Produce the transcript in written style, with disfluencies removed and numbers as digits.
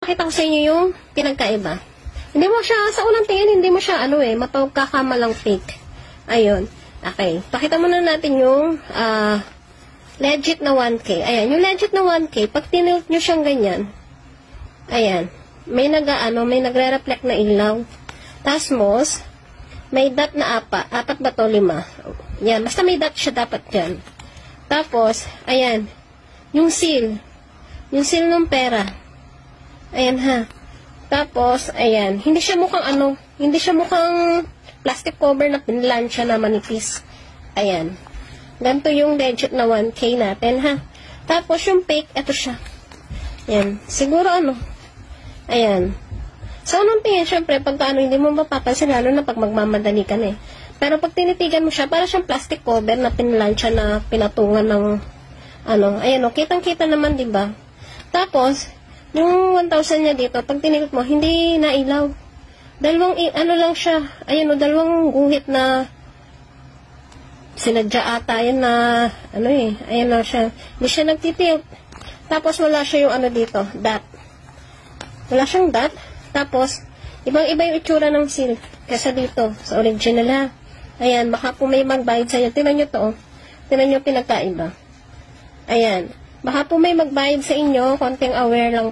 Pakita ko sa inyo yung pinagkaiba. Hindi mo siya, sa unang tingin, hindi mo siya, mapagkakamalang fake. Ayun. Okay. Pakita muna natin yung, legit na 1K. Ayan. Yung legit na 1K, pag tinilt nyo siyang ganyan, ayan. May nagre-reflect na ilaw. Tapos, may dot na apat. Apat ba to? 5. Yan. Basta may dot siya dapat dyan. Tapos, ayan. Yung seal. Yung seal ng pera. Ayan ha. Tapos, ayan. Hindi siya mukhang plastic cover na pinlansya na manipis. Ayan. Ganito yung legit na 1K natin ha. Tapos, yung fake, eto siya. Ayan. Siguro ayan. So, anong tingin, syempre, pagka hindi mo mapapansin, lalo na pag magmamadali ka na eh. Pero pag tinitigan mo siya, para siyang plastic cover na pinlansya na pinatungan ng, ayan kitang-kita naman, diba? Tapos, yung 1,000 niya dito, pag tinilit mo, hindi nailaw. Dalawang, lang siya, ayan dalawang guhit na, sinadya ata, yan na, ayan na siya. Hindi siya nagtitilt. Tapos, wala siya yung dito, dot. Wala siyang dot. Tapos, ibang-iba yung itsura ng seal kaysa dito, sa original ha. Ayan, baka po may magbayad sa inyo. Tingnan nyo to, Tingnan nyo pinagkaiba. Ayan. Baka po may magbayad sa inyo, konting aware lang